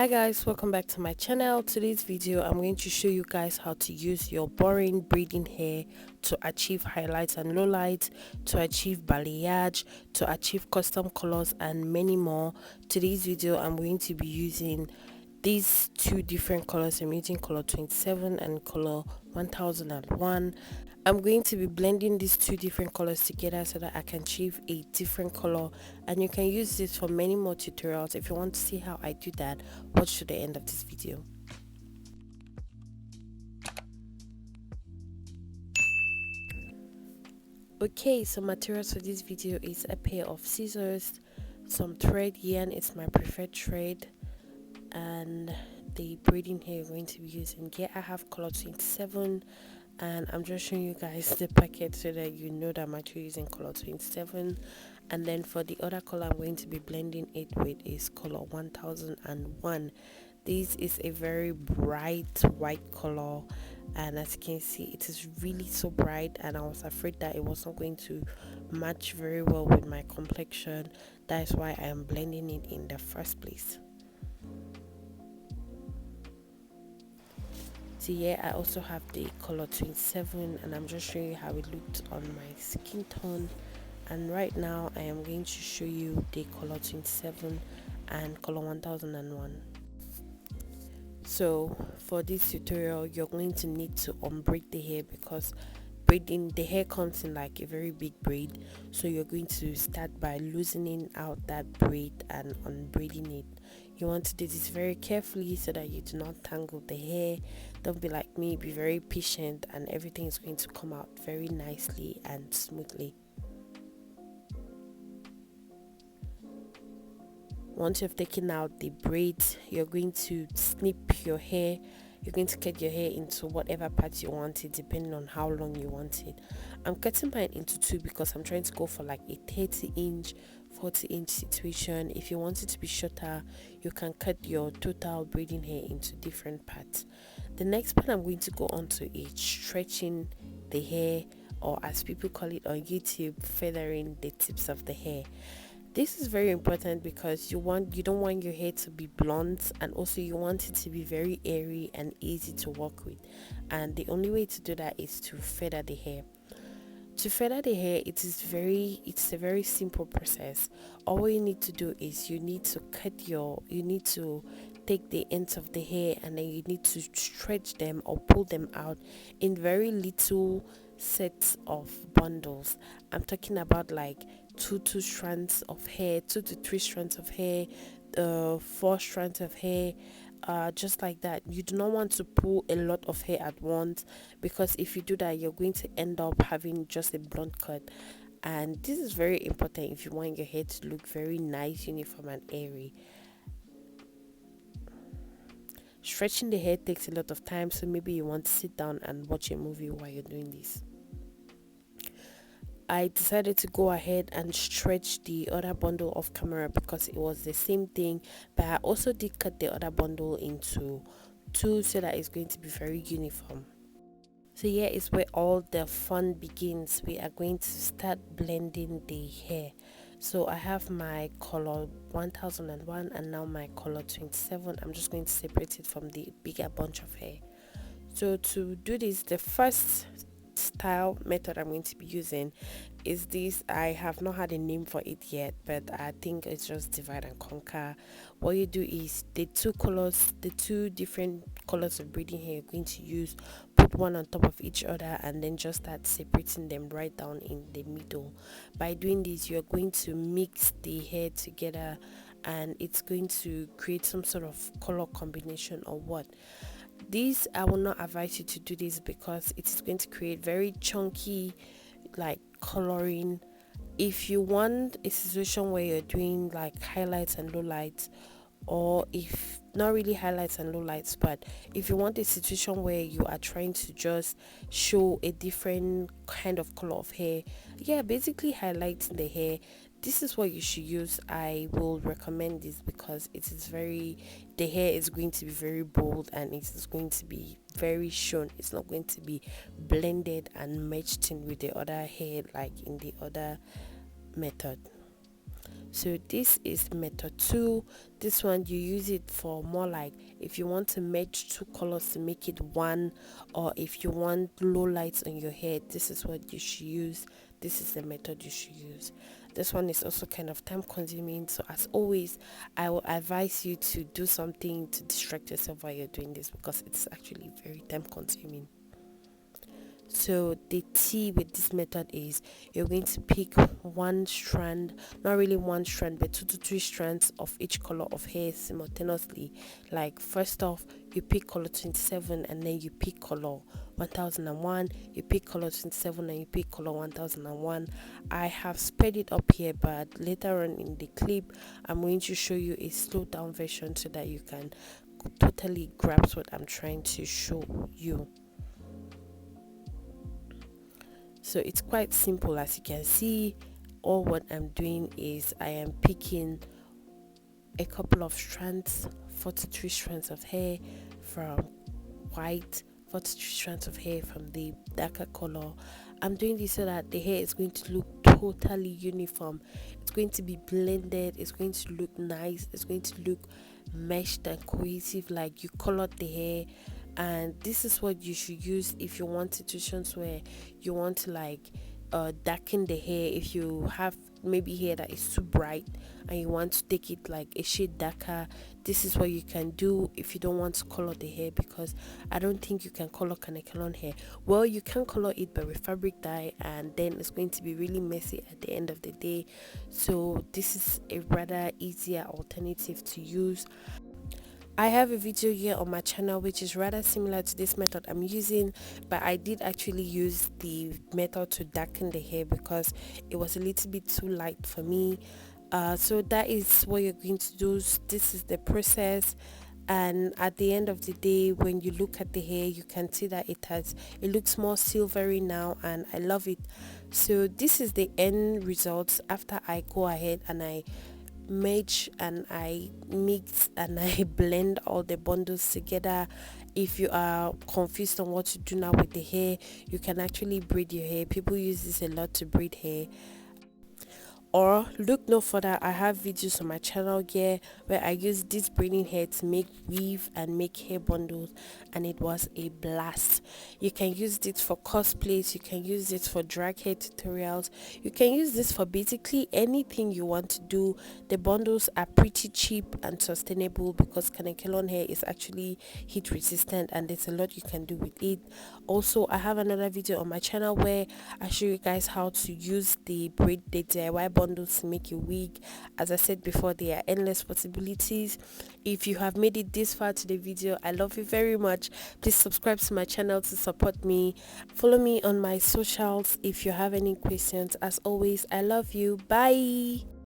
Hi guys, welcome back to my channel. Today's video I'm going to show you guys how to use your boring braiding hair to achieve highlights and lowlights, to achieve balayage, to achieve custom colors and many more. Today's video I'm going to be using these two different colors. I'm using color 27 and color 1001. I'm going to be blending these two different colors together so that I can achieve a different color, and you can use this for many more tutorials. If you want to see how I do that, watch to the end of this video. Okay, so materials for this video is a pair of scissors, some thread. Yarn is my preferred thread, and the braiding hair you're going to be using. Here I have color 27, and I'm just showing you guys the packet so that you know that I'm actually using color 27. And then for the other color I'm going to be blending it with is color 1001. This is a very bright white color, and as you can see it is really so bright, and I was afraid that it was not going to match very well with my complexion. That is why I am blending it in the first place. So yeah, I also have the color 27, and I'm just showing you how it looked on my skin tone. And right now I am going to show you the color 27 and color 1001. So for this tutorial you're going to need to unbraid the hair, because braiding the hair comes in like a very big braid. So you're going to start by loosening out that braid and unbraiding it. You want to do this very carefully so that you do not tangle the hair. Don't be like me, be very patient, and everything is going to come out very nicely and smoothly. Once you've taken out the braids, you're going to snip your hair. You're going to cut your hair into whatever part you want it, depending on how long you want it. I'm cutting mine into two because I'm trying to go for like a 30-inch 40-inch situation. If you want it to be shorter, you can cut your total braiding hair into different parts. The next part I'm going to go on to is stretching the hair, or as people call it on YouTube, feathering the tips of the hair. This is very important because you don't want your hair to be blunt, and also you want it to be very airy and easy to work with. And the only way to do that is to feather the hair. To feather the hair, it's a very simple process. All you need to do is you need to take the ends of the hair, and then you need to stretch them or pull them out in very little sets of bundles. I'm talking about like two strands of hair, 2 to 3 strands of hair, 4 strands of hair, just like that. You do not want to pull a lot of hair at once, because if you do that you're going to end up having just a blunt cut, and this is very important if you want your hair to look very nice, uniform and airy. Stretching the hair takes a lot of time, so maybe you want to sit down and watch a movie while you're doing this. I decided to go ahead and stretch the other bundle off camera because it was the same thing, but I also did cut the other bundle into two so that it's going to be very uniform. So here is where all the fun begins. We are going to start blending the hair. So I have my color 1001 and now my color 27. I'm just going to separate it from the bigger bunch of hair. So to do this, the first style method I'm going to be using is this. I have not had a name for it yet, but I think it's just divide and conquer. What you do is the two different colors of braiding hair you're going to use, put one on top of each other, and then just start separating them right down in the middle. By doing this, you're going to mix the hair together, and it's going to create some sort of color combination or what. This, I will not advise you to do this because it is going to create very chunky like coloring. If you want a situation where you're doing like highlights and lowlights, or if not really highlights and lowlights, but if you want a situation where you are trying to just show a different kind of color of hair, yeah, basically highlighting the hair, this is what you should use. I will recommend this because the hair is going to be very bold, and it is going to be very shown. It's not going to be blended and matched in with the other hair like in the other method. So this is method 2. This one you use it for more like if you want to merge two colors to make it one, or if you want low lights on your hair, this is what you should use. This is the method you should use. This one is also kind of time consuming, so as always I will advise you to do something to distract yourself while you're doing this, because it's actually very time consuming. So the tea with this method is you're going to pick one strand, not really one strand, but 2 to 3 strands of each color of hair simultaneously. Like first off, you pick color 27 and then you pick color 1001, you pick color 27 and you pick color 1001. I have sped it up here, but later on in the clip I'm going to show you a slowed down version so that you can totally grasp what I'm trying to show you. So it's quite simple. As you can see, all what I'm doing is I am picking a couple of strands, 43 strands of hair from white, 43 strands of hair from the darker color. I'm doing this so that the hair is going to look totally uniform. It's going to be blended, it's going to look nice, it's going to look meshed and cohesive, like you colored the hair. And this is what you should use if you want situations where you want to like darken the hair. If you have maybe hair that is too bright and you want to take it like a shade darker, this is what you can do if you don't want to color the hair, because I don't think you can color Kanekalon hair. Well, you can color it but with fabric dye, and then it's going to be really messy at the end of the day. So this is a rather easier alternative to use. I have a video here on my channel which is rather similar to this method I'm using, but I did actually use the method to darken the hair because it was a little bit too light for me. So that is what you're going to do. This is the process, and at the end of the day when you look at the hair you can see that it looks more silvery now, and I love it. So this is the end results after I go ahead and I merge and I mix and I blend all the bundles together. If you are confused on what to do now with the hair, you can actually braid your hair. People use this a lot to braid hair. Or look no further, I have videos on my channel here where I use this braiding hair to make weave and make hair bundles, and it was a blast. You can use this for cosplays, you can use this for drag hair tutorials, you can use this for basically anything you want to do. The bundles are pretty cheap and sustainable because Kanekalon hair is actually heat resistant, and there's a lot you can do with it. Also, I have another video on my channel where I show you guys how to use the DIY bundles to make a wig. As I said before, there are endless possibilities. If you have made it this far to the video, I love you very much. Please subscribe to my channel to support me. Follow me on my socials if you have any questions. As always, I love you. Bye.